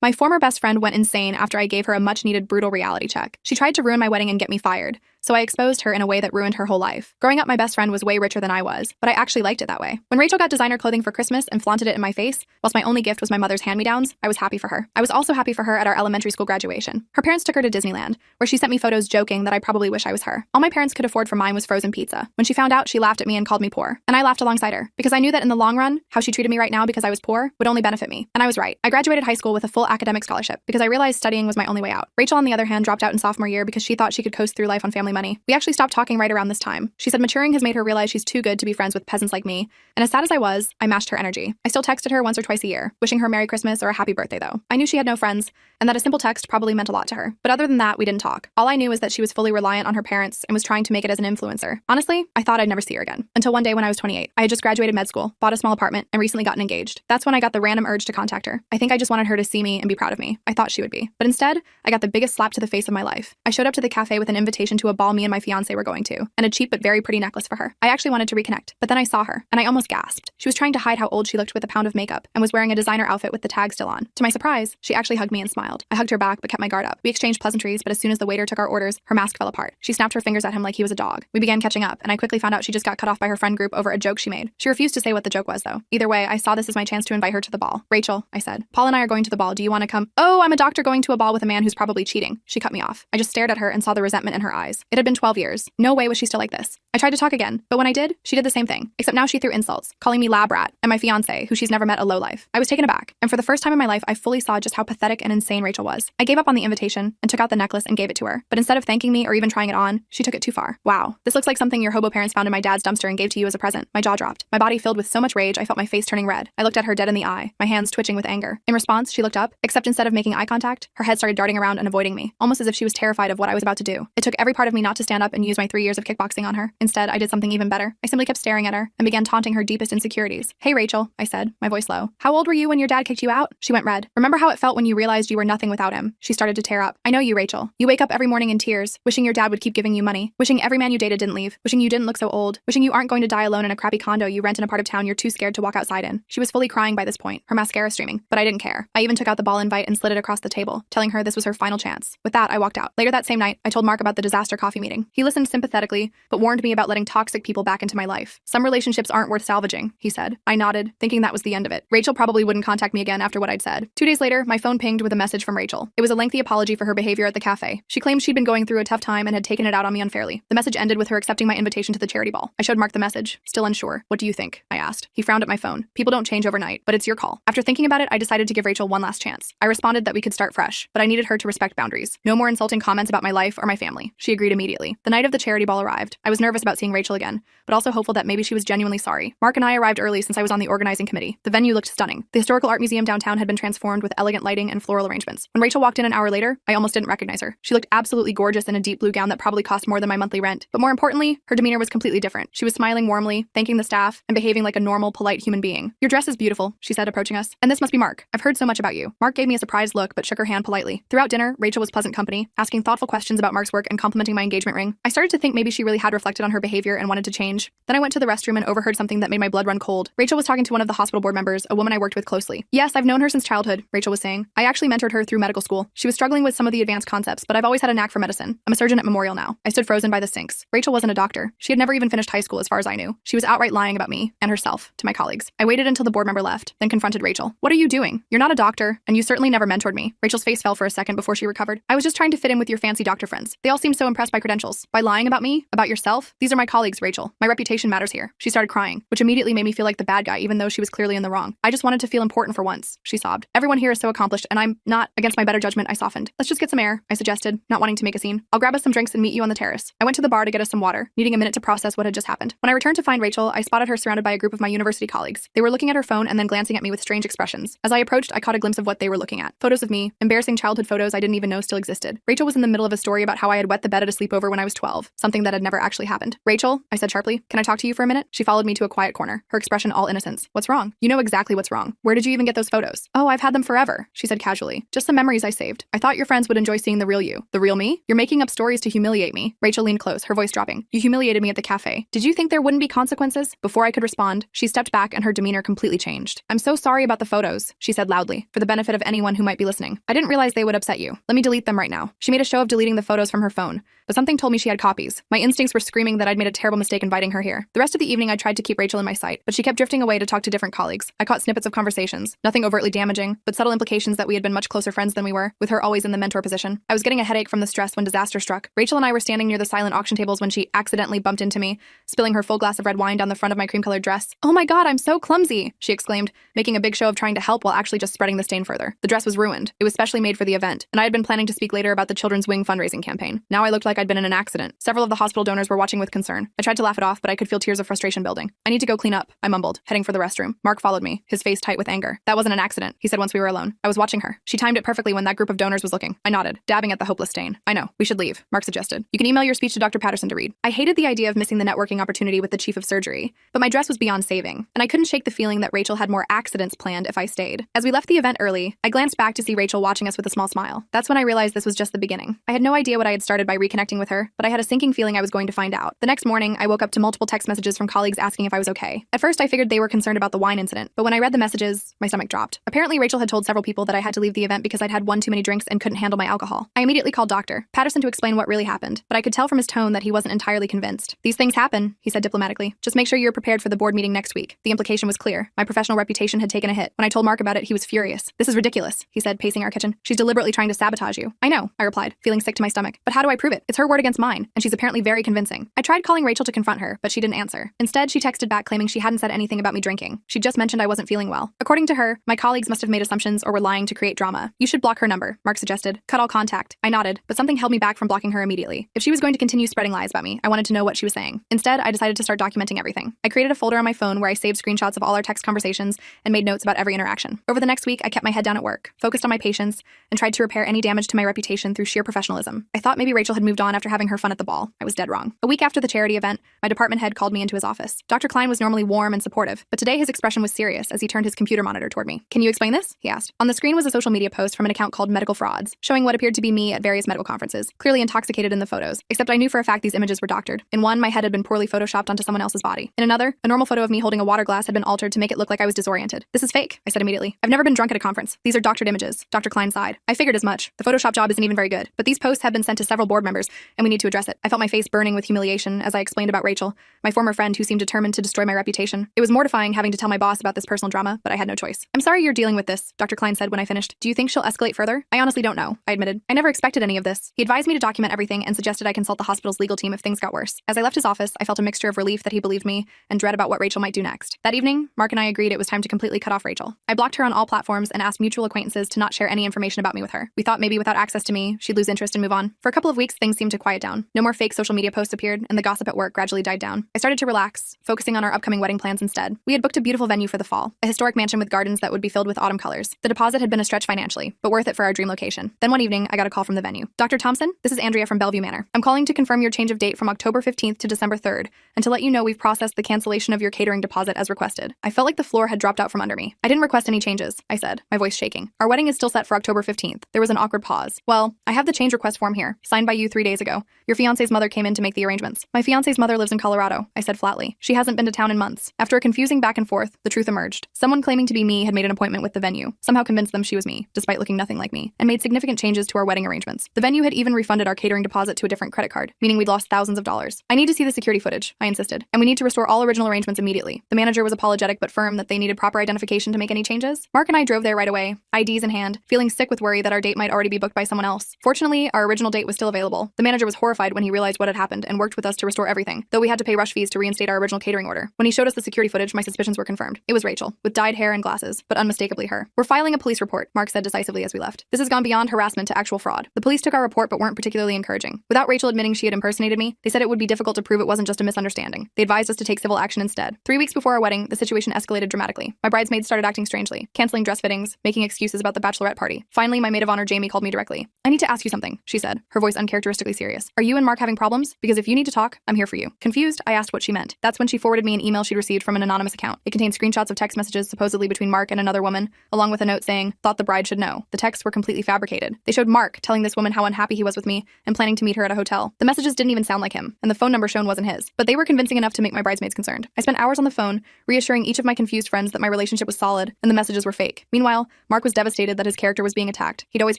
My former best friend went insane after I gave her a much-needed brutal reality check. She tried to ruin my wedding and get me fired, so I exposed her in a way that ruined her whole life. Growing up, my best friend was way richer than I was, but I actually liked it that way. When Rachel got designer clothing for Christmas and flaunted it in my face, whilst my only gift was my mother's hand-me-downs, I was happy for her. I was also happy for her at our elementary school graduation. Her parents took her to Disneyland, where she sent me photos joking that I probably wish I was her. All my parents could afford for mine was frozen pizza. When she found out, she laughed at me and called me poor. And I laughed alongside her, because I knew that in the long run, how she treated me right now because I was poor would only benefit me. And I was right. I graduated high school with a full academic scholarship because I realized studying was my only way out. Rachel, on the other hand, dropped out in sophomore year because she thought she could coast through life on family money. We actually stopped talking right around this time. She said maturing has made her realize she's too good to be friends with peasants like me, and as sad as I was, I matched her energy. I still texted her once or twice a year, wishing her Merry Christmas or a happy birthday though. I knew she had no friends, and that a simple text probably meant a lot to her. But other than that, we didn't talk. All I knew was that she was fully reliant on her parents and was trying to make it as an influencer. Honestly, I thought I'd never see her again. Until one day when I was 28. I had just graduated med school, bought a small apartment, and recently gotten engaged. That's when I got the random urge to contact her. I think I just wanted her to see me and be proud of me. I thought she would be. But instead, I got the biggest slap to the face of my life. I showed up to the cafe with an invitation to a ball me and my fiancé were going to, and a cheap but very pretty necklace for her. I actually wanted to reconnect, but then I saw her, and I almost gasped. She was trying to hide how old she looked with a pound of makeup, and was wearing a designer outfit with the tag still on. To my surprise, she actually hugged me and smiled. I hugged her back, but kept my guard up. We exchanged pleasantries, but as soon as the waiter took our orders, her mask fell apart. She snapped her fingers at him like he was a dog. We began catching up, and I quickly found out she just got cut off by her friend group over a joke she made. She refused to say what the joke was, though. Either way, I saw this as my chance to invite her to the ball. Rachel, I said, Paul and I are going to the ball. Do you want to come? Oh, I'm a doctor going to a ball with a man who's probably cheating. She cut me off. I just stared at her and saw the resentment in her eyes. It had been 12 years. No way was she still like this. I tried to talk again, but when I did, she did the same thing, except now she threw insults, calling me lab rat, and my fiancé, who she's never met, a lowlife. I was taken aback, and for the first time in my life, I fully saw just how pathetic and insane Rachel was. I gave up on the invitation and took out the necklace and gave it to her, but instead of thanking me or even trying it on, she took it too far. Wow, this looks like something your hobo parents found in my dad's dumpster and gave to you as a present. My jaw dropped. My body filled with so much rage, I felt my face turning red. I looked at her dead in the eye, my hands twitching with anger. In response, she looked up, except instead of making eye contact, her head started darting around and avoiding me, almost as if she was terrified of what I was about to do. It took every part of me not to stand up and use my 3 years of kickboxing on her. Instead, I did something even better. I simply kept staring at her and began taunting her deepest insecurities. Hey, Rachel, I said, my voice low. How old were you when your dad kicked you out? She went red. Remember how it felt when you realized you were nothing without him? She started to tear up. I know you, Rachel. You wake up every morning in tears, wishing your dad would keep giving you money, wishing every man you dated didn't leave, wishing you didn't look so old, wishing you aren't going to die alone in a crappy condo you rent in a part of town you're too scared to walk outside in. She was fully crying by this point, her mascara streaming, but I didn't care. I even took out the ball invite and slid it across the table, telling her this was her final chance. With that, I walked out. Later that same night, I told Mark about the disaster coffee meeting. He listened sympathetically, but warned me about letting toxic people back into my life. Some relationships aren't worth salvaging, he said. I nodded, thinking that was the end of it. Rachel probably wouldn't contact me again after what I'd said. 2 days later, my phone pinged with a message from Rachel. It was a lengthy apology for her behavior at the cafe. She claimed she'd been going through a tough time and had taken it out on me unfairly. The message ended with her accepting my invitation to the charity ball. I showed Mark the message, still unsure. What do you think? I asked. He frowned at my phone. People don't change overnight, but it's your call. After thinking about it, I decided to give Rachel one last chance. I responded that we could start fresh, but I needed her to respect boundaries. No more insulting comments about my life or my family. She agreed immediately. The night of the charity ball arrived. I was nervous about seeing Rachel again, but also hopeful that maybe she was genuinely sorry. Mark and I arrived early since I was on the organizing committee. The venue looked stunning. The historical art museum downtown had been transformed with elegant lighting and floral arrangements. When Rachel walked in an hour later, I almost didn't recognize her. She looked absolutely gorgeous in a deep blue gown that probably cost more than my monthly rent. But more importantly, her demeanor was completely different. She was smiling warmly, thanking the staff, and behaving like a normal, polite human being. Your dress is beautiful, she said, approaching us. And this must be Mark. I've heard so much about you. Mark gave me a surprised look, but shook her hand politely. Throughout dinner, Rachel was pleasant company, asking thoughtful questions about Mark's work and complimenting my engagement ring. I started to think maybe she really had reflected on her behavior and wanted to change. Then I went to the restroom and overheard something that made my blood run cold. Rachel was talking to one of the hospital board members, a woman I worked with closely. Yes, I've known her since childhood, Rachel was saying. I actually mentored her through medical school. She was struggling with some of the advanced concepts, but I've always had a knack for medicine. I'm a surgeon at Memorial now. I stood frozen by the sinks. Rachel wasn't a doctor. She had never even finished high school as far as I knew. She was outright lying about me and herself to my colleagues. I waited until the board member left, then confronted Rachel. What are you doing? You're not a doctor, and you certainly never mentored me. Rachel's face fell for a second before she recovered. I was just trying to fit in with your fancy doctor friends. They all seem so impressed by credentials. By lying about me? About yourself? These are my colleagues, Rachel. My reputation matters here. She started crying, which immediately made me feel like the bad guy, even though she was clearly in the wrong. I just wanted to feel important for once, she sobbed. Everyone here is so accomplished, and I'm not. Against my better judgment, I softened. Let's just get some air, I suggested, not wanting to make a scene. I'll grab us some drinks and meet you on the terrace. I went to the bar to get us some water, needing a minute to process what had just happened. When I returned to find Rachel, I spotted her surrounded by a group of my university colleagues. They were looking at her phone and then glancing at me with strange expressions. As I approached, I caught a glimpse of what they were looking at. Photos of me, embarrassing childhood photos I didn't even know still existed. Rachel was in the middle of a story about how I had wet the bed at a sleepover when I was 12, something that had never actually happened. Rachel, I said sharply, can I talk to you for a minute? She followed me to a quiet corner, her expression all innocence. What's wrong? You know exactly what's wrong. Where did you even get those photos? Oh, I've had them forever, she said casually. Just some memories I saved. I thought your friends would enjoy seeing the real you. The real me? You're making up stories to humiliate me. Rachel leaned close, her voice dropping. You humiliated me at the cafe. Did you think there wouldn't be consequences? Before I could respond, she stepped back and her demeanor completely changed. I'm so sorry about the photos, she said loudly, for the benefit of anyone who might be listening. I didn't realize they would upset you. Let me delete them right now. She made a show of deleting the photos from her phone, but something told me she had copies. My instincts were screaming that I'd made a terrible mistake inviting her here. The rest of the evening I tried to keep Rachel in my sight, but she kept drifting away to talk to different colleagues. I caught snippets of conversations, nothing overtly damaging, but subtle implications that we had been much closer friends than we were, with her always in the mentor position. I was getting a headache from the stress when disaster struck. Rachel and I were standing near the silent auction tables when she accidentally bumped into me, spilling her full glass of red wine down the front of my cream-colored dress. Oh my God, I'm so clumsy, she exclaimed, making a big show of trying to help while actually just spreading the stain further. The dress was ruined. It was specially made for the event, and I had been planning to speak later about the Children's Wing fundraising campaign. Now I looked like I'd been in an accident. Several of the hospital donors were watching with concern. I tried to laugh it off, but I could feel tears of frustration building. I need to go clean up, I mumbled, heading for the restroom. Mark followed me, his face tight with anger. That wasn't an accident, he said once we were alone. I was watching her. She timed it perfectly when that group of donors was looking. I nodded, dabbing at the hopeless stain. I know, we should leave, Mark suggested. You can email your speech to Dr. Patterson to read. I hated the idea of missing the networking opportunity with the chief of surgery, but my dress was beyond saving, and I couldn't shake the feeling that Rachel had more accidents planned if I stayed. As we left the event early, I glanced back to see Rachel watching us with a small smile. That's when I realized this was just the beginning. I had no idea what I had started by reconnecting with her, but I had a sinking feeling I was going to find out. The next morning, I woke up to multiple text messages from colleagues asking if I was okay. At first, I figured they were concerned about the wine incident, but when I read the messages, my stomach dropped. Apparently, Rachel had told several people that I had to leave the event because I'd had one too many drinks and couldn't handle my alcohol. I immediately called Dr. Patterson to explain what really happened, but I could tell from his tone that he wasn't entirely convinced. These things happen, he said diplomatically. Just make sure you're prepared for the board meeting next week. The implication was clear. My professional reputation had taken a hit. When I told Mark about it, he was furious. This is ridiculous, he said, pacing our kitchen. She's deliberately trying to sabotage you. I know, I replied, feeling sick to my stomach. But how do I prove it? It's her word against mine, and she's apparently very convincing. I tried calling Rachel to confront her, but she didn't answer. Instead, she texted back claiming she hadn't said anything about me drinking. She just mentioned I wasn't feeling well. According to her, my colleagues must have made assumptions or were lying to create drama. You should block her number, Mark suggested. Cut all contact. I nodded, but something held me back from blocking her immediately. If she was going to continue spreading lies about me, I wanted to know what she was saying. Instead, I decided to start documenting everything. I created a folder on my phone where I saved screenshots of all our text conversations and made notes about every interaction. Over the next week, I kept my head down at work, focused on my patients, and tried to repair any damage to my reputation through sheer professionalism. I thought maybe Rachel had moved on after having her fun at the ball. I was dead wrong. A week after the charity event, my department head called me into his office. Dr. Klein was normally warm and supportive, but today his expression was serious as he turned his computer monitor toward me. Can you explain this? He asked. On the screen was a social media post from an account called Medical Frauds, showing what appeared to be me at various medical conferences, clearly intoxicated in the photos, except I knew for a fact these images were doctored. In one, my head had been poorly photoshopped onto someone else's body. In another, a normal photo of me holding a water glass had been altered to make it look like I was disoriented. This is fake, I said immediately. I've never been drunk at a conference. These are doctored images. Dr. Klein sighed. I figured as much. The Photoshop job isn't even very good, but these posts have been sent to several board members, and we need to address it. I felt my face burning with humiliation as I explained about Rachel, my former friend who seemed determined to destroy my reputation. It was mortifying having to tell my boss about this personal drama, but I had no choice. I'm sorry you're dealing with this, Dr. Klein said when I finished. Do you think she'll escalate further? I honestly don't know, I admitted. I never expected any of this. He advised me to document everything and suggested I consult the hospital's legal team if things got worse. As I left his office, I felt a mixture of relief that he believed me and dread about what Rachel might do next. That evening, Mark and I agreed it was time to completely cut off Rachel. I blocked her on all platforms and asked mutual acquaintances to not share any information about me with her. We thought maybe without access to me, she'd lose interest and move on. For a couple of weeks, things seemed to quiet down. No more fake social media posts appeared, and the gossip at work gradually died down. I started to relax, focusing on our upcoming wedding plans instead. We had booked a beautiful venue for the fall, a historic mansion with gardens that would be filled with autumn colors. The deposit had been a stretch financially, but worth it for our dream location. Then one evening, I got a call from the venue. Dr. Thompson, this is Andrea from Bellevue Manor. I'm calling to confirm your change of date from October 15th to December 3rd, and to let you know we've processed the cancellation of your catering deposit as requested. I felt like the floor had dropped out from under me. I didn't request any changes, I said, my voice shaking. Our wedding is still set for October 15th. There was an awkward pause. Well, I have the change request form here, signed by you 3 days ago. Your fiancé's mother came in to make the arrangements. My fiancé's mother lives in Colorado, I said flatly. She hasn't been to town in months. After a confusing back and forth, the truth emerged. Someone claiming to be me had made an appointment with the venue, somehow convinced them she was me, despite looking nothing like me, and made significant changes to our wedding arrangements. The venue had even refunded our catering deposit to a different credit card, meaning we'd lost thousands of dollars. I need to see the security footage, I insisted, and we need to restore all original arrangements immediately. The manager was apologetic but firm that they needed proper identification to make any changes. Mark and I drove there right away, IDs in hand, feeling sick with worry that our date might already be booked by someone else. Fortunately, our original date was still available. The manager was horrified when he realized what had happened and worked with us to restore everything, though we had to pay rush fees to reinstate our original catering order. When he showed us the security footage, my suspicions were confirmed. It was Rachel, with dyed hair and glasses, but unmistakably her. We're filing a police report, Mark said decisively as we left. This has gone beyond harassment to actual fraud. The police took our report but weren't particularly encouraging. Without Rachel admitting she had impersonated me, they said it would be difficult to prove it wasn't just a misunderstanding. They advised us to take civil action instead. 3 weeks before our wedding, the situation escalated dramatically. My bridesmaids started acting strangely, canceling dress fittings, making excuses about the bachelorette party. Finally, my maid of honor Jamie called me directly. I need to ask you something, she said, her voice uncharacteristically perfectly serious. Are you and Mark having problems? Because if you need to talk, I'm here for you. Confused, I asked what she meant. That's when she forwarded me an email she'd received from an anonymous account. It contained screenshots of text messages supposedly between Mark and another woman, along with a note saying, "Thought the bride should know." The texts were completely fabricated. They showed Mark telling this woman how unhappy he was with me and planning to meet her at a hotel. The messages didn't even sound like him, and the phone number shown wasn't his. But they were convincing enough to make my bridesmaids concerned. I spent hours on the phone, reassuring each of my confused friends that my relationship was solid and the messages were fake. Meanwhile, Mark was devastated that his character was being attacked. He'd always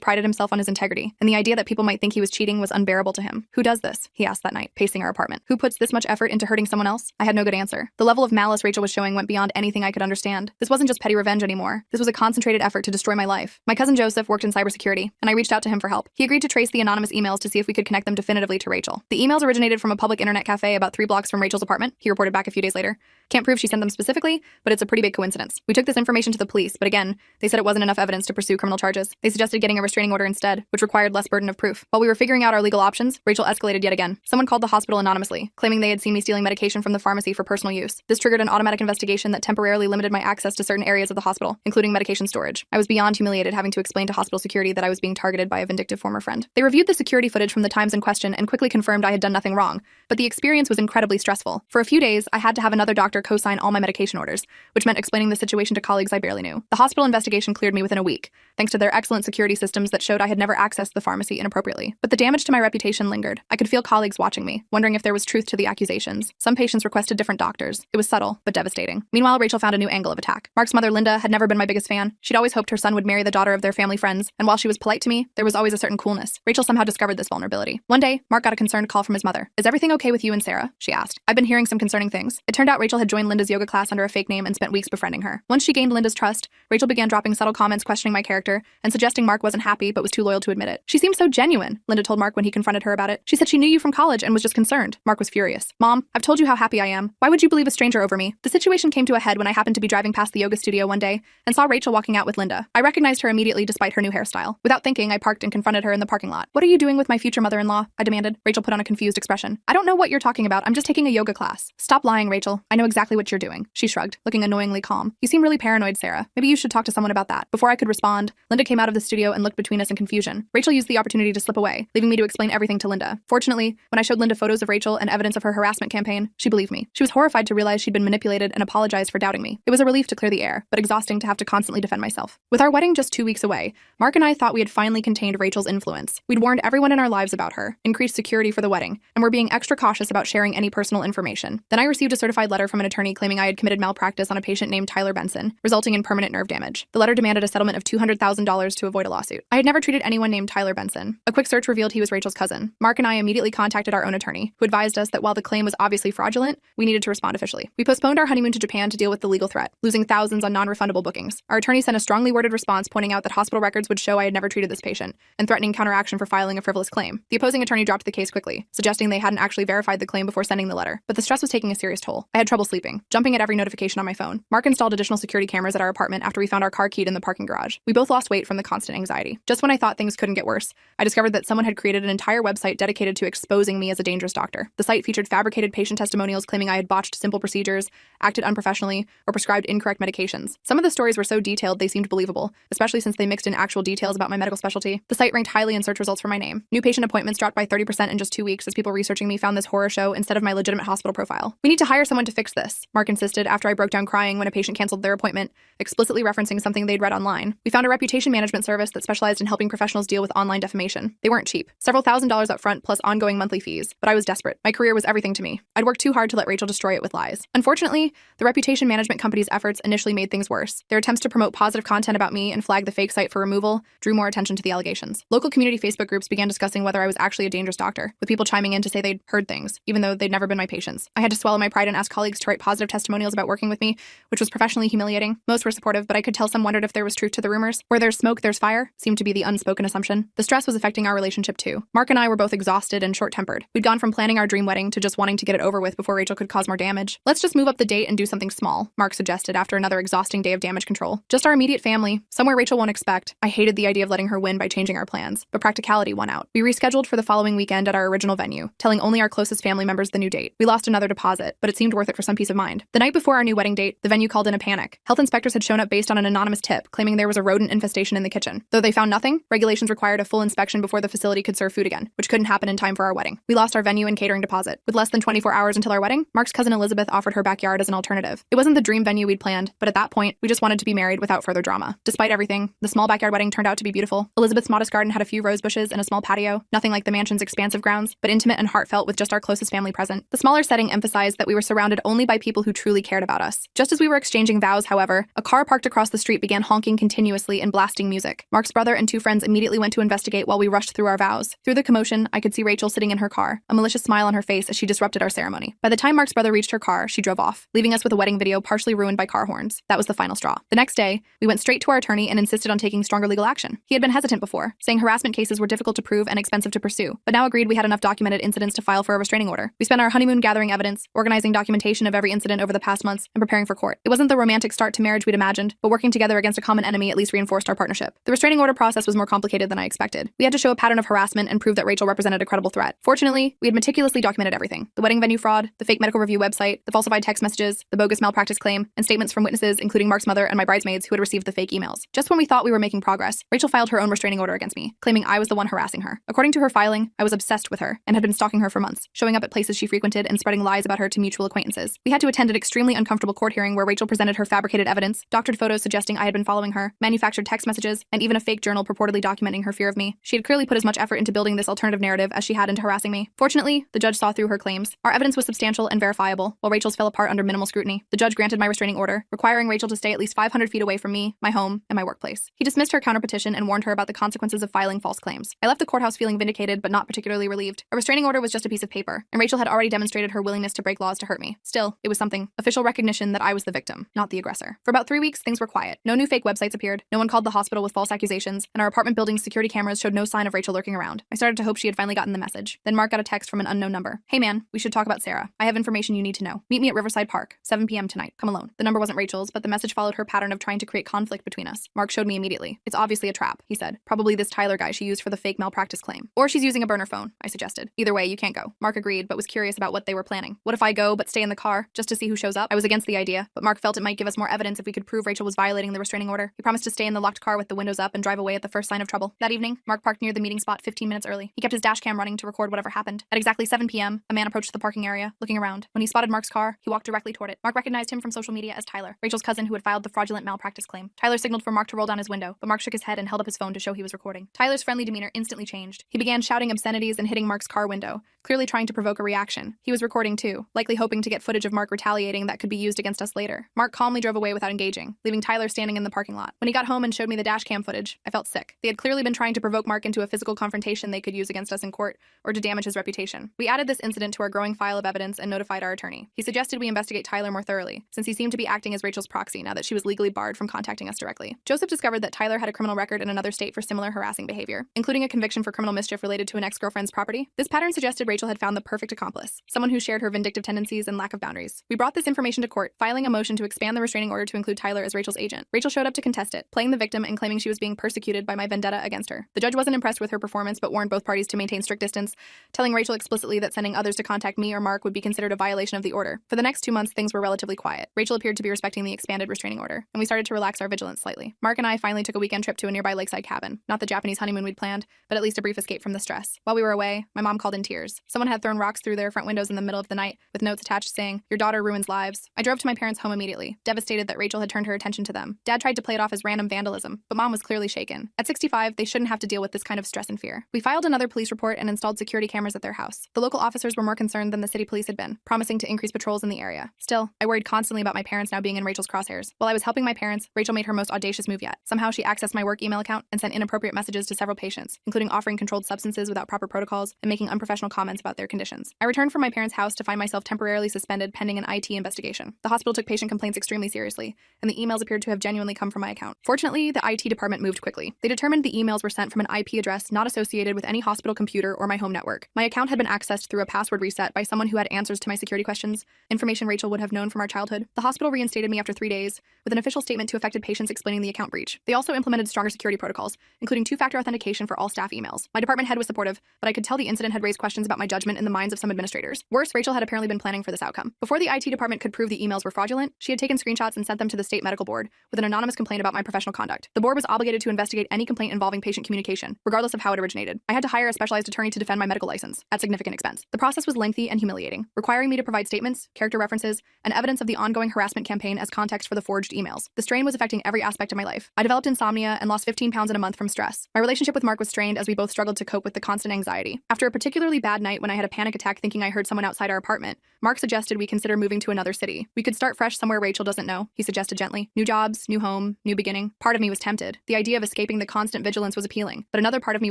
prided himself on his integrity, and the idea that people might think he was cheating was unbearable to him. "Who does this?" he asked that night, pacing our apartment. "Who puts this much effort into hurting someone else?" I had no good answer. The level of malice Rachel was showing went beyond anything I could understand. This wasn't just petty revenge anymore. This was a concentrated effort to destroy my life. My cousin Joseph worked in cybersecurity, and I reached out to him for help. He agreed to trace the anonymous emails to see if we could connect them definitively to Rachel. The emails originated from a public internet cafe about 3 blocks from Rachel's apartment, he reported back a few days later. Can't prove she sent them specifically, but it's a pretty big coincidence. We took this information to the police, but again, they said it wasn't enough evidence to pursue criminal charges. They suggested getting a restraining order instead, which required less burden of proof. While we were figuring out our legal options, Rachel escalated yet again. Someone called the hospital anonymously, claiming they had seen me stealing medication from the pharmacy for personal use. This triggered an automatic investigation that temporarily limited my access to certain areas of the hospital, including medication storage. I was beyond humiliated having to explain to hospital security that I was being targeted by a vindictive former friend. They reviewed the security footage from the times in question and quickly confirmed I had done nothing wrong, but the experience was incredibly stressful. For a few days, I had to have another doctor co-sign all my medication orders, which meant explaining the situation to colleagues I barely knew. The hospital investigation cleared me within a week, thanks to their excellent security systems that showed I had never accessed the pharmacy inappropriately. But the damage to my reputation lingered. I could feel colleagues watching me, wondering if there was truth to the accusations. Some patients requested different doctors. It was subtle, but devastating. Meanwhile, Rachel found a new angle of attack. Mark's mother, Linda, had never been my biggest fan. She'd always hoped her son would marry the daughter of their family friends, and while she was polite to me, there was always a certain coolness. Rachel somehow discovered this vulnerability. One day, Mark got a concerned call from his mother. "Is everything okay with you and Sarah?" she asked. "I've been hearing some concerning things." It turned out Rachel had joined Linda's yoga class under a fake name and spent weeks befriending her. Once she gained Linda's trust, Rachel began dropping subtle comments questioning my character and suggesting Mark wasn't happy but was too loyal to admit it. "She seemed so genuine," Linda told Mark when he confronted her about it. "She said she knew you from college and was just concerned." Mark was furious. "Mom, I've told you how happy I am. Why would you believe a stranger over me?" The situation came to a head when I happened to be driving past the yoga studio one day and saw Rachel walking out with Linda. I recognized her immediately despite her new hairstyle. Without thinking, I parked and confronted her in the parking lot. "What are you doing with my future mother-in-law?" I demanded. Rachel put on a confused expression. "I don't know what you're talking about. I'm just taking a yoga class." "Stop lying, Rachel. I know exactly what you're doing." She shrugged, looking annoyingly calm. "You seem really paranoid, Sarah. Maybe you should talk to someone about that." Before I could respond, Linda came out of the studio and looked between us in confusion. Rachel used the opportunity to slip away, leaving me to explain everything to Linda. Fortunately, when I showed Linda photos of Rachel and evidence of her harassment campaign, she believed me. She was horrified to realize she'd been manipulated and apologized for doubting me. It was a relief to clear the air, but exhausting to have to constantly defend myself. With our wedding just 2 weeks away, Mark and I thought we had finally contained Rachel's influence. We'd warned everyone in our lives about her, increased security for the wedding, and were being extra cautious about sharing any personal information. Then I received a certified letter from an attorney claiming I had committed malpractice on a patient named Tyler Benson, resulting in permanent nerve damage. The letter demanded a settlement of $200,000 to avoid a lawsuit. I had never treated anyone named Tyler Benson. A quick search revealed he was Rachel's cousin. Mark and I immediately contacted our own attorney, who advised us that while the claim was obviously fraudulent, we needed to respond officially. We postponed our honeymoon to Japan to deal with the legal threat, losing thousands on non-refundable bookings. Our attorney sent a strongly worded response pointing out that hospital records would show I had never treated this patient, and threatening counteraction for filing a frivolous claim. The opposing attorney dropped the case quickly, suggesting they hadn't actually verified the claim before sending the letter. But the stress was taking a serious toll. I had trouble sleeping, jumping at every notification on my phone. Mark installed additional security cameras at our apartment after we found our car keyed in the parking garage. We both lost weight from the constant anxiety. Just when I thought things couldn't get worse, I discovered that someone had created an entire website dedicated to exposing me as a dangerous doctor. The site featured fabricated patient testimonials claiming I had botched simple procedures, acted unprofessionally, or prescribed incorrect medications. Some of the stories were so detailed they seemed believable, especially since they mixed in actual details about my medical specialty. The site ranked highly in search results for my name. New patient appointments dropped by 30% in just 2 weeks as people researching me found this horror show instead of my legitimate hospital profile. "We need to hire someone to fix this," Mark insisted after I broke down crying when a patient canceled their appointment, explicitly referencing something they'd read online. We found a reputation management service that specialized in helping professionals deal with online defamation. They weren't cheap. Several $1,000s up front plus ongoing monthly fees. But I was desperate. My career was everything to me. I'd worked too hard to let Rachel destroy it with lies. Unfortunately, the reputation management company's efforts initially made things worse. Their attempts to promote positive content about me and flag the fake site for removal drew more attention to the allegations. Local community Facebook groups began discussing whether I was actually a dangerous doctor, with people chiming in to say they'd heard things, even though they'd never been my patients. I had to swallow my pride and ask colleagues to write positive testimonials about working with me, which was professionally humiliating. Most were supportive, but I could tell some wondered if there was truth to the rumors. Where there's smoke, there's fire, seemed to be the unspoken assumption. The stress was affecting our relationship too. Mark and I were both exhausted and short-tempered. We'd gone from planning our dream wedding to just wanting to get it over with before Rachel could cause more damage. "Let's just move up the date and do something small," Mark suggested after another exhausting day of damage control. "Just our immediate family, somewhere Rachel won't expect." I hated the idea of letting her win by changing our plans, but practicality won out. We rescheduled for the following weekend at our original venue, telling only our closest family members the new date. We lost another deposit, but it seemed worth it for some peace of mind. The night before our new wedding date, the venue called in a panic. Health inspectors had shown up based on an anonymous tip, claiming there was a rodent infestation infestation in the kitchen. Though they found nothing, regulations required a full inspection before the facility could serve food again, which couldn't happen in time for our wedding. We lost our venue and catering deposit. With less than 24 hours until our wedding, Mark's cousin Elizabeth offered her backyard as an alternative. It wasn't the dream venue we'd planned, but at that point, we just wanted to be married without further drama. Despite everything, the small backyard wedding turned out to be beautiful. Elizabeth's modest garden had a few rose bushes and a small patio, nothing like the mansion's expansive grounds, but intimate and heartfelt with just our closest family present. The smaller setting emphasized that we were surrounded only by people who truly cared about us. Just as we were exchanging vows, however, a car parked across the street began honking continuously and blasting music. Mark's brother and two friends immediately went to investigate while we rushed through our vows. Through the commotion, I could see Rachel sitting in her car, a malicious smile on her face as she disrupted our ceremony. By the time Mark's brother reached her car, she drove off, leaving us with a wedding video partially ruined by car horns. That was the final straw. The next day, we went straight to our attorney and insisted on taking stronger legal action. He had been hesitant before, saying harassment cases were difficult to prove and expensive to pursue, but now agreed we had enough documented incidents to file for a restraining order. We spent our honeymoon gathering evidence, organizing documentation of every incident over the past months, and preparing for court. It wasn't the romantic start to marriage we'd imagined, but working together against a common enemy at least reinforced our partnership. The restraining order process was more complicated than I expected. We had to show a pattern of harassment and prove that Rachel represented a credible threat. Fortunately, we had meticulously documented everything: the wedding venue fraud, the fake medical review website, the falsified text messages, the bogus malpractice claim, and statements from witnesses, including Mark's mother and my bridesmaids who had received the fake emails. Just when we thought we were making progress, Rachel filed her own restraining order against me, claiming I was the one harassing her. According to her filing, I was obsessed with her and had been stalking her for months, showing up at places she frequented and spreading lies about her to mutual acquaintances. We had to attend an extremely uncomfortable court hearing where Rachel presented her fabricated evidence, doctored photos suggesting I had been following her, manufactured text messages, and even a fake journal purportedly documenting her fear of me. She had clearly put as much effort into building this alternative narrative as she had into harassing me. Fortunately, the judge saw through her claims. Our evidence was substantial and verifiable, while Rachel's fell apart under minimal scrutiny. The judge granted my restraining order, requiring Rachel to stay at least 500 feet away from me, my home, and my workplace. He dismissed her counterpetition and warned her about the consequences of filing false claims. I left the courthouse feeling vindicated but not particularly relieved. A restraining order was just a piece of paper, and Rachel had already demonstrated her willingness to break laws to hurt me. Still, it was something: official recognition that I was the victim, not the aggressor. For about 3 weeks, things were quiet. No new fake websites appeared, no one called the hospital with false accusations, and our apartment building's security cameras showed no sign of Rachel lurking around. I started to hope she had finally gotten the message. Then Mark got a text from an unknown number. "Hey man, we should talk about Sarah. I have information you need to know. Meet me at Riverside Park, 7 p.m. tonight. Come alone." The number wasn't Rachel's, but the message followed her pattern of trying to create conflict between us. Mark showed me immediately. "It's obviously a trap," he said. "Probably this Tyler guy she used for the fake malpractice claim. Or she's using a burner phone," I suggested. "Either way, you can't go." Mark agreed, but was curious about what they were planning. What if I go, but stay in the car, just to see who shows up? I was against the idea, but Mark felt it might give us more evidence if we could prove Rachel was violating the restraining order. He promised to stay in the locked car with the windows up and drive away at the first sign of trouble. That evening, Mark parked near the meeting spot 15 minutes early. He kept his dash cam running to record whatever happened. At exactly 7 p.m., a man approached the parking area, looking around. When he spotted Mark's car, he walked directly toward it. Mark recognized him from social media as Tyler, Rachel's cousin who had filed the fraudulent malpractice claim. Tyler signaled for Mark to roll down his window, but Mark shook his head and held up his phone to show he was recording. Tyler's friendly demeanor instantly changed. He began shouting obscenities and hitting Mark's car window, clearly trying to provoke a reaction. He was recording too, likely hoping to get footage of Mark retaliating that could be used against us later. Mark calmly drove away without engaging, leaving Tyler standing in the parking lot. When he got home and showed me the dash cam footage, I felt sick. They had clearly been trying to provoke Mark into a physical confrontation they could use against us in court or to damage his reputation. We added this incident to our growing file of evidence and notified our attorney. He suggested we investigate Tyler more thoroughly, since he seemed to be acting as Rachel's proxy now that she was legally barred from contacting us directly. Joseph discovered that Tyler had a criminal record in another state for similar harassing behavior, including a conviction for criminal mischief related to an ex-girlfriend's property. This pattern suggested Rachel had found the perfect accomplice, someone who shared her vindictive tendencies and lack of boundaries. We brought this information to court, filing a motion to expand the restraining order to include Tyler as Rachel's agent. Rachel showed up to contest it, playing the victim and claiming she was being persecuted by my vendetta against her. The judge wasn't impressed with her performance but warned both parties to maintain strict distance, telling Rachel explicitly that sending others to contact me or Mark would be considered a violation of the order. For the next 2 months, things were relatively quiet. Rachel appeared to be respecting the expanded restraining order, and we started to relax our vigilance slightly. Mark and I finally took a weekend trip to a nearby lakeside cabin. Not the Japanese honeymoon we'd planned, but at least a brief escape from the stress. While we were away, my mom called in tears. Someone had thrown rocks through their front windows in the middle of the night, with notes attached saying, "Your daughter ruins lives." I drove to my parents' home immediately, devastated that Rachel had turned her attention to them. Dad tried to play it off as random vandalism, but Mom was clearly shaken. At 65, they shouldn't have to deal with this kind of stress and fear. We filed another police report and installed security cameras at their house. The local officers were more concerned than the city police had been, promising to increase patrols in the area. Still, I worried constantly about my parents now being in Rachel's crosshairs. While I was helping my parents, Rachel made her most audacious move yet. Somehow she accessed my work email account and sent inappropriate messages to several patients, including offering controlled substances without proper protocols and making unprofessional comments about their conditions. I returned from my parents' house to find myself temporarily suspended pending an IT investigation. The hospital took patient complaints extremely seriously, and the emails appeared to have genuinely come from my account. Fortunately, the IT department moved quickly. They determined the emails were sent from an IP address not associated with any hospital computer or my home network. My account had been accessed through a password reset by someone who had answers to my security questions, information Rachel would have known from our childhood. The hospital reinstated me after 3 days, with an official statement to affected patients explaining the account breach. They also implemented stronger security protocols, including 2-factor authentication for all staff emails. My department head was supportive, but I could tell the incident had raised questions about my my judgment in the minds of some administrators. Worse, Rachel had apparently been planning for this outcome. Before the IT department could prove the emails were fraudulent, she had taken screenshots and sent them to the state medical board with an anonymous complaint about my professional conduct. The board was obligated to investigate any complaint involving patient communication, regardless of how it originated. I had to hire a specialized attorney to defend my medical license, at significant expense. The process was lengthy and humiliating, requiring me to provide statements, character references, and evidence of the ongoing harassment campaign as context for the forged emails. The strain was affecting every aspect of my life. I developed insomnia and lost 15 pounds in a month from stress. My relationship with Mark was strained as we both struggled to cope with the constant anxiety. After a particularly bad night when I had a panic attack thinking I heard someone outside our apartment, Mark suggested we consider moving to another city. We could start fresh somewhere Rachel doesn't know, he suggested gently. New jobs, new home, new beginning. Part of me was tempted. The idea of escaping the constant vigilance was appealing, but another part of me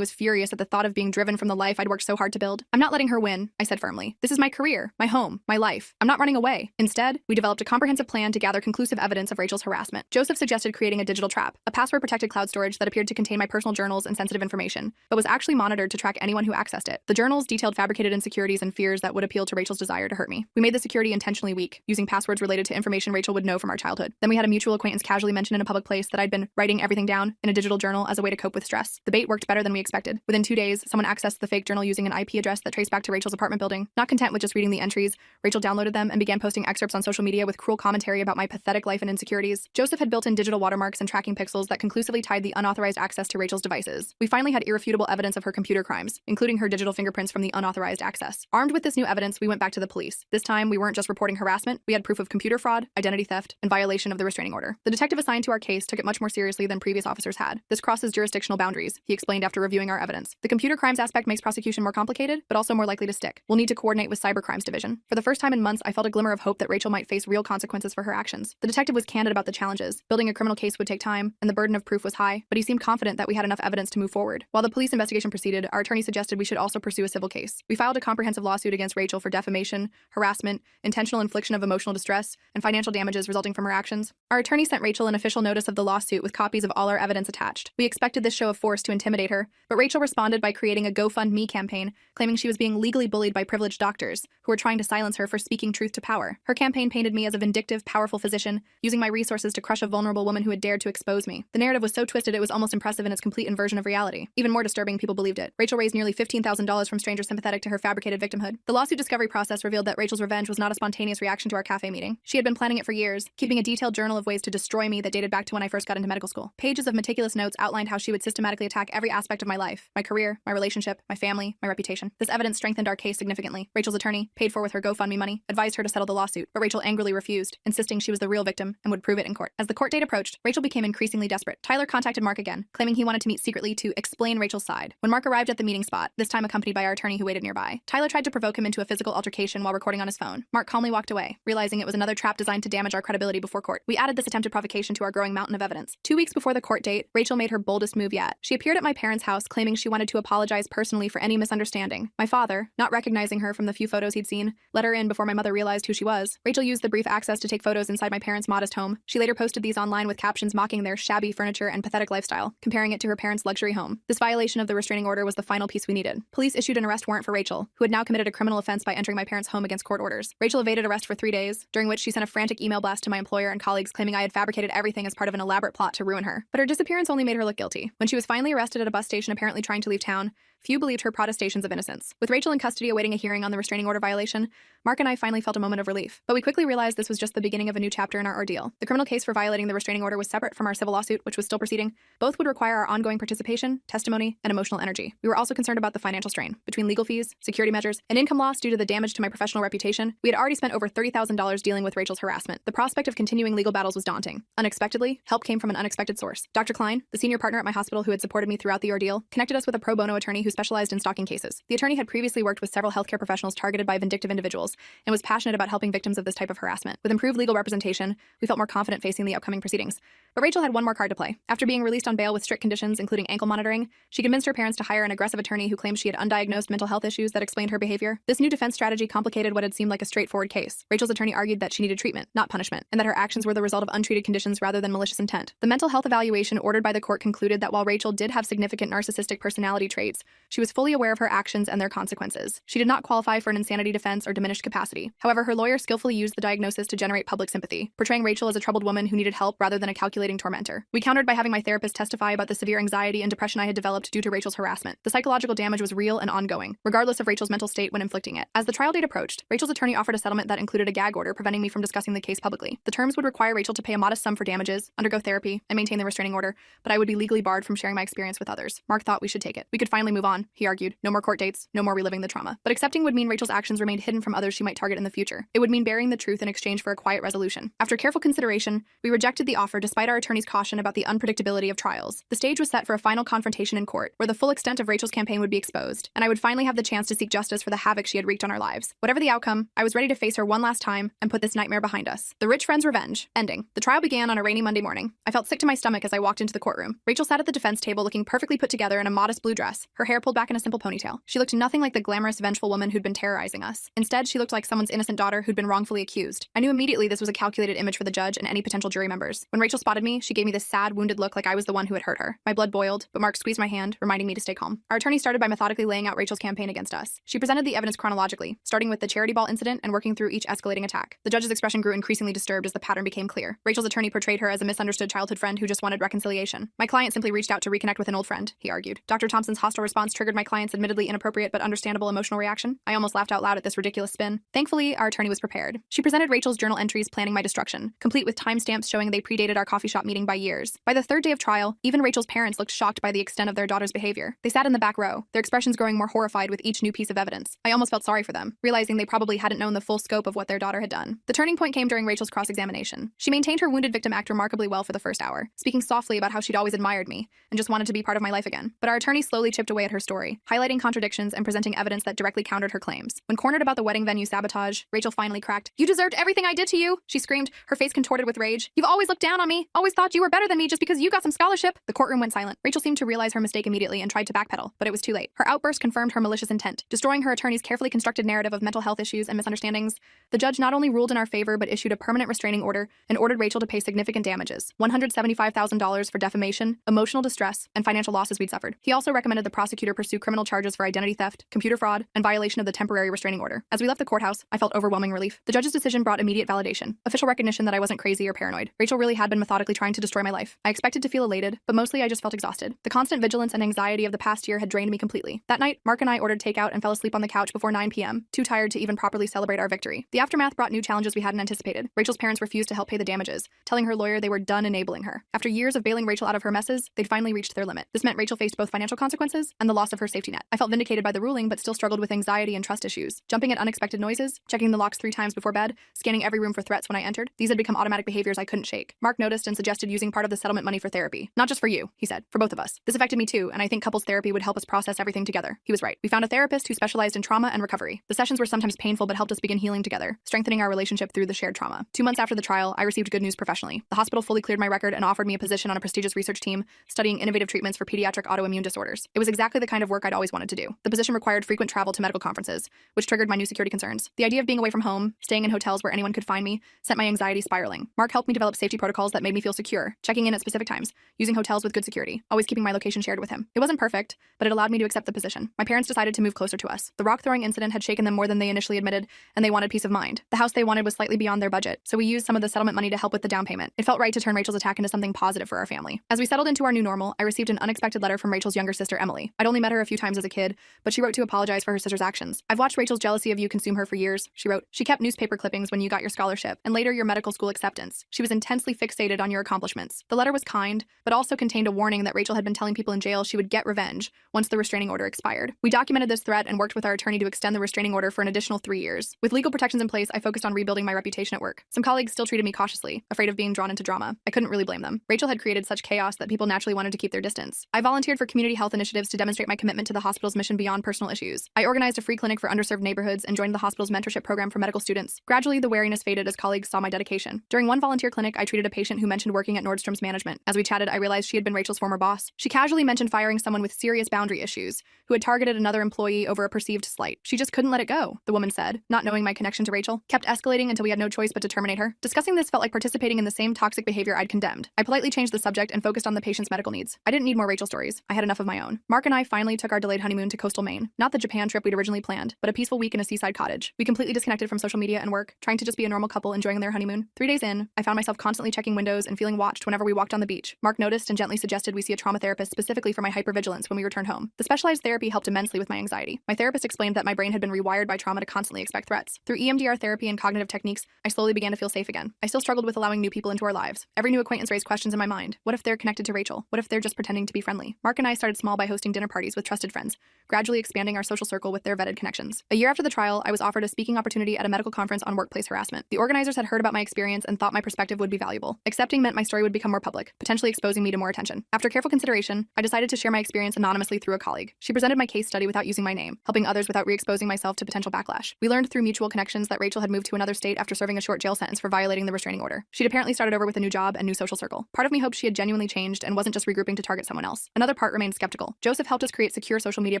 was furious at the thought of being driven from the life I'd worked so hard to build. I'm not letting her win, I said firmly. This is my career, my home, my life. I'm not running away. Instead, we developed a comprehensive plan to gather conclusive evidence of Rachel's harassment. Joseph suggested creating a digital trap, a password-protected cloud storage that appeared to contain my personal journals and sensitive information, but was actually monitored to track anyone who accessed it. The journals detailed fabricated insecurities and fears that would appeal to Rachel's desire to hurt me. We made the security intentionally weak, using passwords related to information Rachel would know from our childhood. Then we had a mutual acquaintance casually mention in a public place that I'd been writing everything down in a digital journal as a way to cope with stress. The bait worked better than we expected. Within 2 days, someone accessed the fake journal using an IP address that traced back to Rachel's apartment building. Not content with just reading the entries, Rachel downloaded them and began posting excerpts on social media with cruel commentary about my pathetic life and insecurities. Joseph had built in digital watermarks and tracking pixels that conclusively tied the unauthorized access to Rachel's devices. We finally had irrefutable evidence of her computer crimes, including her digital fingerprints from the unauthorized access. Armed with this new evidence, we went back to the police. This time, we weren't just reporting harassment, we had proof of computer fraud, identity theft, and violation of the restraining order. The detective assigned to our case took it much more seriously than previous officers had. This crosses jurisdictional boundaries, he explained after reviewing our evidence. The computer crimes aspect makes prosecution more complicated, but also more likely to stick. We'll need to coordinate with Cybercrimes Division. For the first time in months, I felt a glimmer of hope that Rachel might face real consequences for her actions. The detective was candid about the challenges. Building a criminal case would take time, and the burden of proof was high, but he seemed confident that we had enough evidence to move forward. While the police investigation proceeded, our attorney suggested we should also pursue a civil case. We filed a comprehensive lawsuit against Rachel for defamation, harassment, intentional infliction of emotional distress, and financial damages resulting from her actions. Our attorney sent Rachel an official notice of the lawsuit with copies of all our evidence attached. We expected this show of force to intimidate her, but Rachel responded by creating a GoFundMe campaign, claiming she was being legally bullied by privileged doctors who were trying to silence her for speaking truth to power. Her campaign painted me as a vindictive, powerful physician, using my resources to crush a vulnerable woman who had dared to expose me. The narrative was so twisted it was almost impressive in its complete inversion of reality. Even more disturbing, people believed it. Rachel raised nearly $15,000 from strangers sympathetic to her fabricated victimhood. The lawsuit discovery process revealed that Rachel's revenge was not a spontaneous reaction to our cafe meeting. She had been planning it for years, keeping a detailed journal of ways to destroy me that dated back to when I first got into medical school. Pages of meticulous notes outlined how she would systematically attack every aspect of my life, my career, my relationship, my family, my reputation. This evidence strengthened our case significantly. Rachel's attorney, paid for with her GoFundMe money, advised her to settle the lawsuit, but Rachel angrily refused, insisting she was the real victim and would prove it in court. As the court date approached, Rachel became increasingly desperate. Tyler contacted Mark again, claiming he wanted to meet secretly to explain Rachel's side. When Mark arrived at the meeting spot, this time accompanied by our attorney who waited nearby, Tyler tried to provoke him into a physical altercation while recording on his phone. Mark calmly walked away, realizing it was another trap designed to damage our credibility before court. We added this attempted provocation to our growing mountain of evidence. 2 weeks before the court date, Rachel made her boldest move yet. She appeared at my parents' house claiming she wanted to apologize personally for any misunderstanding. My father, not recognizing her from the few photos he'd seen, let her in before my mother realized who she was. Rachel used the brief access to take photos inside my parents' modest home. She later posted these online with captions mocking their shabby furniture and pathetic lifestyle, comparing it to her parents' luxury home. This violation of the restraining order was the final piece we needed. Police issued an arrest warrant for Rachel, who had now committed a criminal offense by entering my parents' home against court orders. Rachel evaded arrest for 3 days, during which she sent a frantic email blast to my employer and colleagues claiming I had fabricated everything as part of an elaborate plot to ruin her. But her disappearance only made her look guilty. When she was finally arrested at a bus station apparently trying to leave town, few believed her protestations of innocence. With Rachel in custody awaiting a hearing on the restraining order violation, Mark and I finally felt a moment of relief. But we quickly realized this was just the beginning of a new chapter in our ordeal. The criminal case for violating the restraining order was separate from our civil lawsuit, which was still proceeding. Both would require our ongoing participation, testimony, and emotional energy. We were also concerned about the financial strain. Between legal fees, security measures, and income loss due to the damage to my professional reputation, we had already spent over $30,000 dealing with Rachel's harassment. The prospect of continuing legal battles was daunting. Unexpectedly, help came from an unexpected source. Dr. Klein, the senior partner at my hospital who had supported me throughout the ordeal, connected us with a pro bono attorney who specialized in stalking cases. The attorney had previously worked with several healthcare professionals targeted by vindictive individuals and was passionate about helping victims of this type of harassment. With improved legal representation, we felt more confident facing the upcoming proceedings. But Rachel had one more card to play. After being released on bail with strict conditions, including ankle monitoring, she convinced her parents to hire an aggressive attorney who claimed she had undiagnosed mental health issues that explained her behavior. This new defense strategy complicated what had seemed like a straightforward case. Rachel's attorney argued that she needed treatment, not punishment, and that her actions were the result of untreated conditions rather than malicious intent. The mental health evaluation ordered by the court concluded that while Rachel did have significant narcissistic personality traits, she was fully aware of her actions and their consequences. She did not qualify for an insanity defense or diminished capacity. However, her lawyer skillfully used the diagnosis to generate public sympathy, portraying Rachel as a troubled woman who needed help rather than a calculated self-regulating tormentor. We countered by having my therapist testify about the severe anxiety and depression I had developed due to Rachel's harassment. The psychological damage was real and ongoing, regardless of Rachel's mental state when inflicting it. As the trial date approached, Rachel's attorney offered a settlement that included a gag order preventing me from discussing the case publicly. The terms would require Rachel to pay a modest sum for damages, undergo therapy, and maintain the restraining order, but I would be legally barred from sharing my experience with others. Mark thought we should take it. We could finally move on, he argued. No more court dates, no more reliving the trauma. But accepting would mean Rachel's actions remained hidden from others she might target in the future. It would mean burying the truth in exchange for a quiet resolution. After careful consideration, we rejected the offer despite our attorney's caution about the unpredictability of trials. The stage was set for a final confrontation in court, where the full extent of Rachel's campaign would be exposed, and I would finally have the chance to seek justice for the havoc she had wreaked on our lives. Whatever the outcome, I was ready to face her one last time and put this nightmare behind us. The rich friend's revenge. Ending. The trial began on a rainy Monday morning. I felt sick to my stomach as I walked into the courtroom. Rachel sat at the defense table looking perfectly put together in a modest blue dress, her hair pulled back in a simple ponytail. She looked nothing like the glamorous, vengeful woman who'd been terrorizing us. Instead, she looked like someone's innocent daughter who'd been wrongfully accused. I knew immediately this was a calculated image for the judge and any potential jury members. When Rachel spotted me, she gave me this sad, wounded look like I was the one who had hurt her. My blood boiled, but Mark squeezed my hand, reminding me to stay calm. Our attorney started by methodically laying out Rachel's campaign against us. She presented the evidence chronologically, starting with the charity ball incident and working through each escalating attack. The judge's expression grew increasingly disturbed as the pattern became clear. Rachel's attorney portrayed her as a misunderstood childhood friend who just wanted reconciliation. My client simply reached out to reconnect with an old friend, he argued. Dr. Thompson's hostile response triggered my client's admittedly inappropriate but understandable emotional reaction. I almost laughed out loud at this ridiculous spin. Thankfully, our attorney was prepared. She presented Rachel's journal entries planning my destruction, complete with timestamps showing they predated our coffee shop meeting by years. By the third day of trial, even Rachel's parents looked shocked by the extent of their daughter's behavior. They sat in the back row, their expressions growing more horrified with each new piece of evidence. I almost felt sorry for them, realizing they probably hadn't known the full scope of what their daughter had done. The turning point came during Rachel's cross-examination. She maintained her wounded victim act remarkably well for the first hour, speaking softly about how she'd always admired me and just wanted to be part of my life again. But our attorney slowly chipped away at her story, highlighting contradictions and presenting evidence that directly countered her claims. When cornered about the wedding venue sabotage, Rachel finally cracked. "You deserved everything I did to you," she screamed, her face contorted with rage. "You've always looked down on me, always thought you were better than me just because you got some scholarship." The courtroom went silent. Rachel seemed to realize her mistake immediately and tried to backpedal, but it was too late. Her outburst confirmed her malicious intent, destroying her attorney's carefully constructed narrative of mental health issues and misunderstandings. The judge not only ruled in our favor but issued a permanent restraining order and ordered Rachel to pay significant damages, $175,000 for defamation, emotional distress, and financial losses we'd suffered. He also recommended the prosecutor pursue criminal charges for identity theft, computer fraud, and violation of the temporary restraining order. As we left the courthouse, I felt overwhelming relief. The judge's decision brought immediate validation, official recognition that I wasn't crazy or paranoid. Rachel really had been methodically trying to destroy my life. I expected to feel elated, but mostly I just felt exhausted. The constant vigilance and anxiety of the past year had drained me completely. That night, Mark and I ordered takeout and fell asleep on the couch before 9 p.m., too tired to even properly celebrate our victory. The aftermath brought new challenges we hadn't anticipated. Rachel's parents refused to help pay the damages, telling her lawyer they were done enabling her. After years of bailing Rachel out of her messes, they'd finally reached their limit. This meant Rachel faced both financial consequences and the loss of her safety net. I felt vindicated by the ruling, but still struggled with anxiety and trust issues. Jumping at unexpected noises, checking the locks 3 times before bed, scanning every room for threats when I entered. These had become automatic behaviors I couldn't shake. Mark noticed and suggested using part of the settlement money for therapy. "Not just for you," he said, "for both of us. This affected me too, and I think couples therapy would help us process everything together." He was right. We found a therapist who specialized in trauma and recovery. The sessions were sometimes painful but helped us begin healing together, strengthening our relationship through the shared trauma. 2 months after the trial, I received good news professionally. The hospital fully cleared my record and offered me a position on a prestigious research team studying innovative treatments for pediatric autoimmune disorders. It was exactly the kind of work I'd always wanted to do. The position required frequent travel to medical conferences, which triggered my new security concerns. The idea of being away from home, staying in hotels where anyone could find me, sent my anxiety spiraling. Mark helped me develop safety protocols that made me feel secure, checking in at specific times, using hotels with good security, always keeping my location shared with him. It wasn't perfect, but it allowed me to accept the position. My parents decided to move closer to us. The rock-throwing incident had shaken them more than they initially admitted, and they wanted peace of mind. The house they wanted was slightly beyond their budget, so we used some of the settlement money to help with the down payment. It felt right to turn Rachel's attack into something positive for our family. As we settled into our new normal, I received an unexpected letter from Rachel's younger sister, Emily. I'd only met her a few times as a kid, but she wrote to apologize for her sister's actions. "I've watched Rachel's jealousy of you consume her for years," she wrote. "She kept newspaper clippings when you got your scholarship, and later your medical school acceptance. She was intensely fixated on your accomplishments." The letter was kind, but also contained a warning that Rachel had been telling people in jail she would get revenge once the restraining order expired. We documented this threat and worked with our attorney to extend the restraining order for an additional 3 years. With legal protections in place, I focused on rebuilding my reputation at work. Some colleagues still treated me cautiously, afraid of being drawn into drama. I couldn't really blame them. Rachel had created such chaos that people naturally wanted to keep their distance. I volunteered for community health initiatives to demonstrate my commitment to the hospital's mission beyond personal issues. I organized a free clinic for underserved neighborhoods and joined the hospital's mentorship program for medical students. Gradually, the wariness faded as colleagues saw my dedication. During one volunteer clinic, I treated a patient who mentioned working at Nordstrom's management. As we chatted, I realized she had been Rachel's former boss. She casually mentioned firing someone with serious boundary issues, who had targeted another employee over a perceived slight. "She just couldn't let it go," the woman said, not knowing my connection to Rachel. Kept escalating until we had no choice but to terminate her. Discussing this felt like participating in the same toxic behavior I'd condemned. I politely changed the subject and focused on the patient's medical needs. I didn't need more Rachel stories. I had enough of my own. Mark and I finally took our delayed honeymoon to coastal Maine. Not the Japan trip we'd originally planned, but a peaceful week in a seaside cottage. We completely disconnected from social media and work, trying to just be a normal couple enjoying their honeymoon. 3 days in, I found myself constantly checking windows and and feeling watched whenever we walked on the beach. Mark noticed and gently suggested we see a trauma therapist specifically for my hypervigilance when we returned home. The specialized therapy helped immensely with my anxiety. My therapist explained that my brain had been rewired by trauma to constantly expect threats. Through EMDR therapy and cognitive techniques, I slowly began to feel safe again. I still struggled with allowing new people into our lives. Every new acquaintance raised questions in my mind. What if they're connected to Rachel? What if they're just pretending to be friendly? Mark and I started small by hosting dinner parties with trusted friends, gradually expanding our social circle with their vetted connections. A year after the trial, I was offered a speaking opportunity at a medical conference on workplace harassment. The organizers had heard about my experience and thought my perspective would be valuable. Accepting meant my story would become more public, potentially exposing me to more attention. After careful consideration, I decided to share my experience anonymously through a colleague. She presented my case study without using my name, helping others without re-exposing myself to potential backlash. We learned through mutual connections that Rachel had moved to another state after serving a short jail sentence for violating the restraining order. She'd apparently started over with a new job and new social circle. Part of me hoped she had genuinely changed and wasn't just regrouping to target someone else. Another part remained skeptical. Joseph helped us create secure social media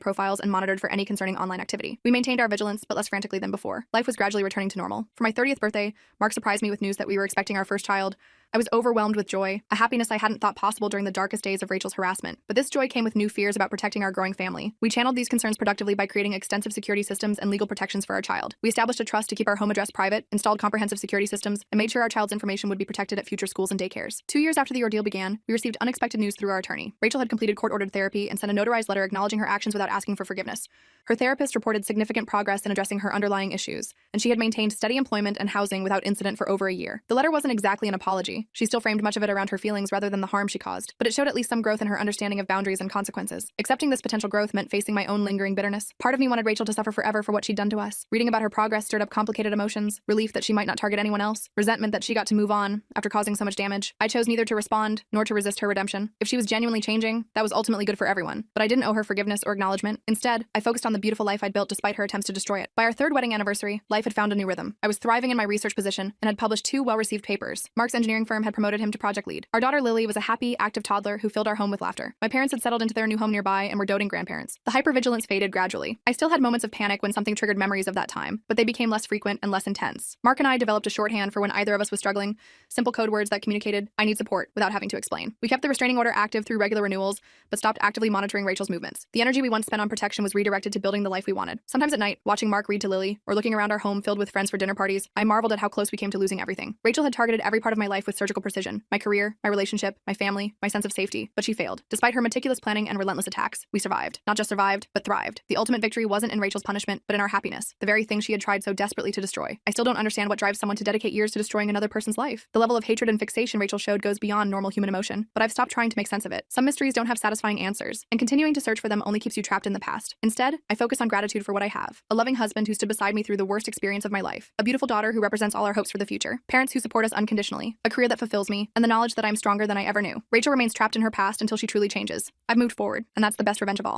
profiles and monitored for any concerning online activity. We maintained our vigilance, but less frantically than before. Life was gradually returning to normal. For my 30th birthday, Mark surprised me with news that we were expecting our first child. I was overwhelmed with joy, a happiness I hadn't thought possible during the darkest days of Rachel's harassment. But this joy came with new fears about protecting our growing family. We channeled these concerns productively by creating extensive security systems and legal protections for our child. We established a trust to keep our home address private, installed comprehensive security systems, and made sure our child's information would be protected at future schools and daycares. 2 years after the ordeal began, we received unexpected news through our attorney. Rachel had completed court-ordered therapy and sent a notarized letter acknowledging her actions without asking for forgiveness. Her therapist reported significant progress in addressing her underlying issues, and she had maintained steady employment and housing without incident for over a year. The letter wasn't exactly an apology. She still framed much of it around her feelings rather than the harm she caused, but it showed at least some growth in her understanding of boundaries and consequences. Accepting this potential growth meant facing my own lingering bitterness. Part of me wanted Rachel to suffer forever for what she'd done to us. Reading about her progress stirred up complicated emotions, relief that she might not target anyone else, resentment that she got to move on after causing so much damage. I chose neither to respond nor to resist her redemption. If she was genuinely changing, that was ultimately good for everyone, but I didn't owe her forgiveness or acknowledgement. Instead, I focused on the beautiful life I'd built despite her attempts to destroy it. By our third wedding anniversary, life had found a new rhythm. I was thriving in my research position and had published 2 well-received papers. Mark's engineering firm had promoted him to project lead. Our daughter Lily was a happy, active toddler who filled our home with laughter. My parents had settled into their new home nearby and were doting grandparents. The hypervigilance faded gradually. I still had moments of panic when something triggered memories of that time, but they became less frequent and less intense. Mark and I developed a shorthand for when either of us was struggling, simple code words that communicated, "I need support," without having to explain. We kept the restraining order active through regular renewals, but stopped actively monitoring Rachel's movements. The energy we once spent on protection was redirected to building the life we wanted. Sometimes at night, watching Mark read to Lily, or looking around our home filled with friends for dinner parties, I marveled at how close we came to losing everything. Rachel had targeted every part of my life with surgical precision: my career, my relationship, my family, my sense of safety, but she failed. Despite her meticulous planning and relentless attacks, we survived. Not just survived, but thrived. The ultimate victory wasn't in Rachel's punishment, but in our happiness, the very thing she had tried so desperately to destroy. I still don't understand what drives someone to dedicate years to destroying another person's life. The level of hatred and fixation Rachel showed goes beyond normal human emotion, but I've stopped trying to make sense of it. Some mysteries don't have satisfying answers, and continuing to search for them only keeps you trapped in the past. Instead, I focus on gratitude for what I have: a loving husband who stood beside me through the worst experience of my life, a beautiful daughter who represents all our hopes for the future, parents who support us unconditionally, a career that fulfills me, and the knowledge that I'm stronger than I ever knew. Rachel remains trapped in her past until she truly changes. I've moved forward, and that's the best revenge of all.